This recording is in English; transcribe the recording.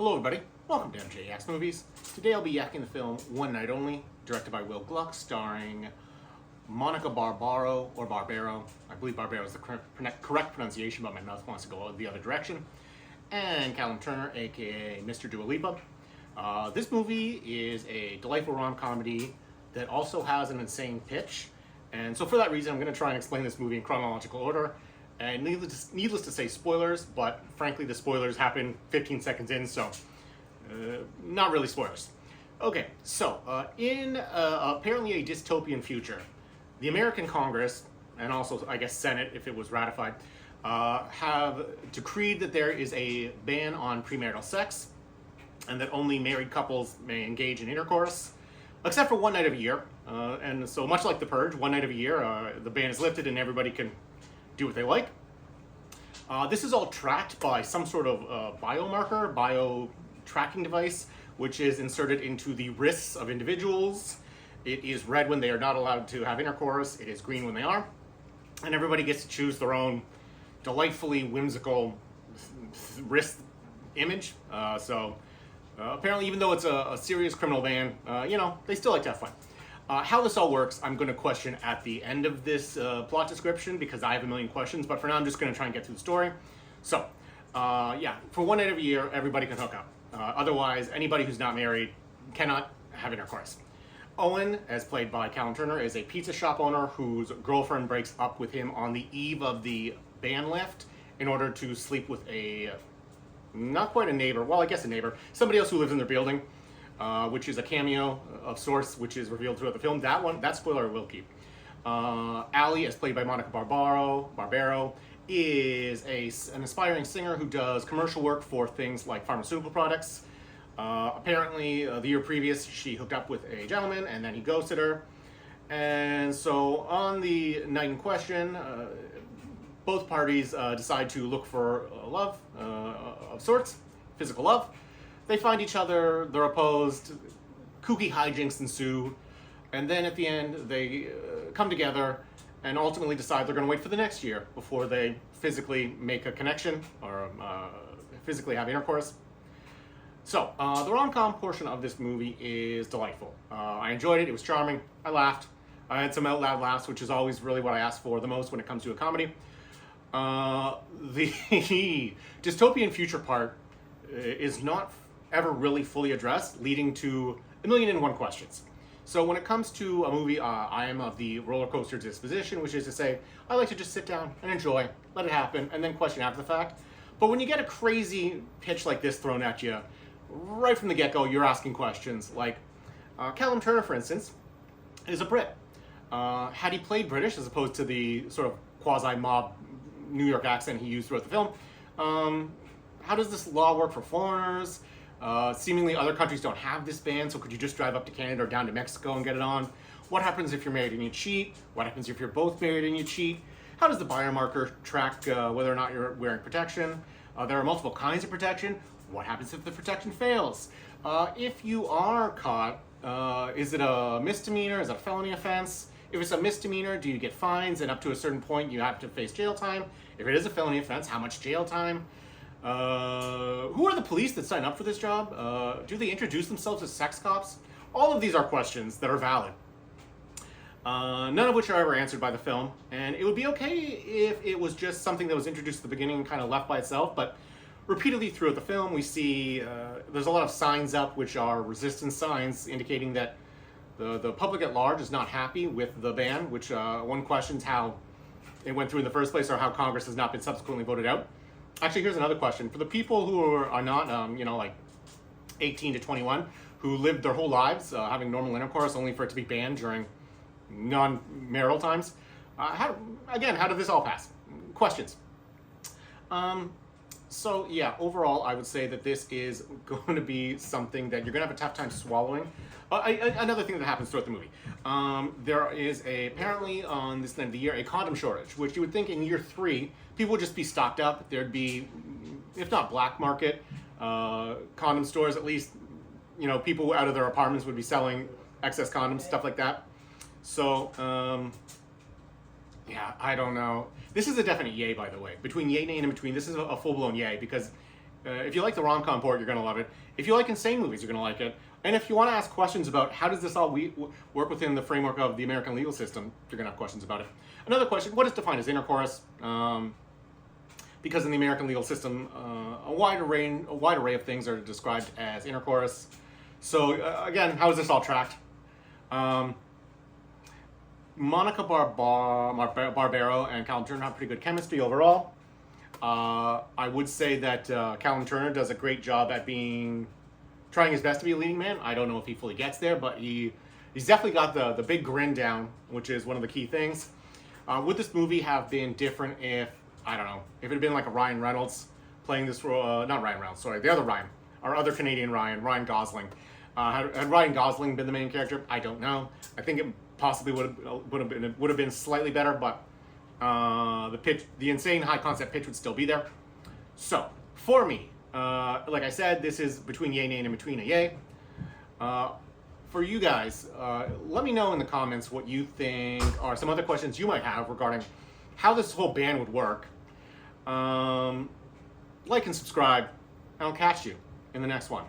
Hello everybody, welcome to MJ Yaks Movies. Today I'll be yakking the film One Night Only, directed by Will Gluck, starring Monica Barbaro, or Barbaro. I believe Barbaro is the correct pronunciation, but my mouth wants to go the other direction. And Callum Turner, aka Mr. Dua Lipa. This movie is a delightful rom-comedy that also has an insane pitch. And so for that reason, I'm going to try and explain this movie in chronological order. And needless to say, spoilers, but frankly, the spoilers happen 15 seconds in, so not really spoilers. Okay, so in apparently a dystopian future, the American Congress, and also, I guess, Senate, if it was ratified, have decreed that there is a ban on premarital sex, and that only married couples may engage in intercourse, except for one night of a year. And so much like The Purge, one night of a year, the ban is lifted and everybody can do what they like. This is all tracked by some sort of biomarker, bio-tracking device, which is inserted into the wrists of individuals. It is red when they are not allowed to have intercourse. It is green when they are. And everybody gets to choose their own delightfully whimsical wrist image. Apparently, even though it's a serious criminal ban, they still like to have fun. How this all works, I'm going to question at the end of this plot description because I have a million questions, but for now I'm just going to try and get through the story. So, for one night of a year, everybody can hook up. Otherwise, anybody who's not married cannot have intercourse. Owen, as played by Callum Turner, is a pizza shop owner whose girlfriend breaks up with him on the eve of the ban lift in order to sleep with not quite a neighbor, well, I guess a neighbor, somebody else who lives in their building. Which is a cameo of sorts, which is revealed throughout the film. That spoiler I will keep. Allie, as played by Monica Barbaro, is an aspiring singer who does commercial work for things like pharmaceutical products. Apparently, the year previous, she hooked up with a gentleman, and then he ghosted her. And so, on the night in question, both parties decide to look for love of sorts, physical love. They find each other, they're opposed, kooky hijinks ensue, and then at the end they come together and ultimately decide they're going to wait for the next year before they physically make a connection or physically have intercourse. So, the rom-com portion of this movie is delightful. I enjoyed it, it was charming, I laughed. I had some out loud laughs, which is always really what I ask for the most when it comes to a comedy. The dystopian future part is not ever really fully addressed, leading to 1,000,001 questions. So when it comes to a movie, I am of the roller coaster disposition, which is to say, I like to just sit down and enjoy, let it happen, and then question after the fact. But when you get a crazy pitch like this thrown at you, right from the get-go, you're asking questions. Like, Callum Turner, for instance, is a Brit. Had he played British, as opposed to the sort of quasi-mob New York accent he used throughout the film, how does this law work for foreigners? Seemingly other countries don't have this ban, so could you just drive up to Canada or down to Mexico and get it on? What happens if you're married and you cheat? What happens if you're both married and you cheat? How does the biomarker track whether or not you're wearing protection? There are multiple kinds of protection. What happens if the protection fails? If you are caught, is it a misdemeanor? Is it a felony offense? If it's a misdemeanor, do you get fines? And up to a certain point, you have to face jail time. If it is a felony offense, how much jail time? Who are the police that sign up for this job? Do they introduce themselves as sex cops? All of these are questions that are valid. None of which are ever answered by the film. And it would be okay if it was just something that was introduced at the beginning and kind of left by itself, but repeatedly throughout the film we see there's a lot of signs up which are resistance signs indicating that the public at large is not happy with the ban, which one questions how it went through in the first place or how Congress has not been subsequently voted out. Actually, here's another question. For the people who are not, like 18 to 21, who lived their whole lives having normal intercourse only for it to be banned during non-marital times, how did this all pass? Questions. Overall, I would say that this is going to be something that you're going to have a tough time swallowing. Another thing that happens throughout the movie. There is apparently on this end of the year, a condom shortage, which you would think in year 3, people would just be stocked up. There'd be, if not black market, condom stores, at least, people out of their apartments would be selling excess condoms, stuff like that. So, I don't know. This is a definite yay, by the way. Between yay and in between, this is a full-blown yay, because If you like the rom-com port, you're gonna love it. If you like insane movies, you're gonna like it. And if you want to ask questions about how does this all work within the framework of the American legal system, you're gonna have questions about it. Another question: what is defined as intercourse? Because in the American legal system, a wide array of things are described as intercourse. So again, how is this all tracked? Monica Barbaro and Callum Turner have pretty good chemistry overall. I would say that Callum Turner does a great job at trying his best to be a leading man. I don't know if he fully gets there, but he's definitely got the big grin down, which is one of the key things. Would this movie have been different if, I don't know, if it had been like a Ryan Reynolds playing this role, not Ryan Reynolds, sorry, the other Ryan, our other Canadian Ryan Gosling. Had Ryan Gosling been the main character? I don't know. I think it possibly would have been slightly better, but the insane high concept pitch would still be there. So for me, like I said, this is between yay, nay, and in between a yay. For you guys, let me know in the comments what you think are some other questions you might have regarding how this whole ban would work. Like and subscribe, and I'll catch you in the next one.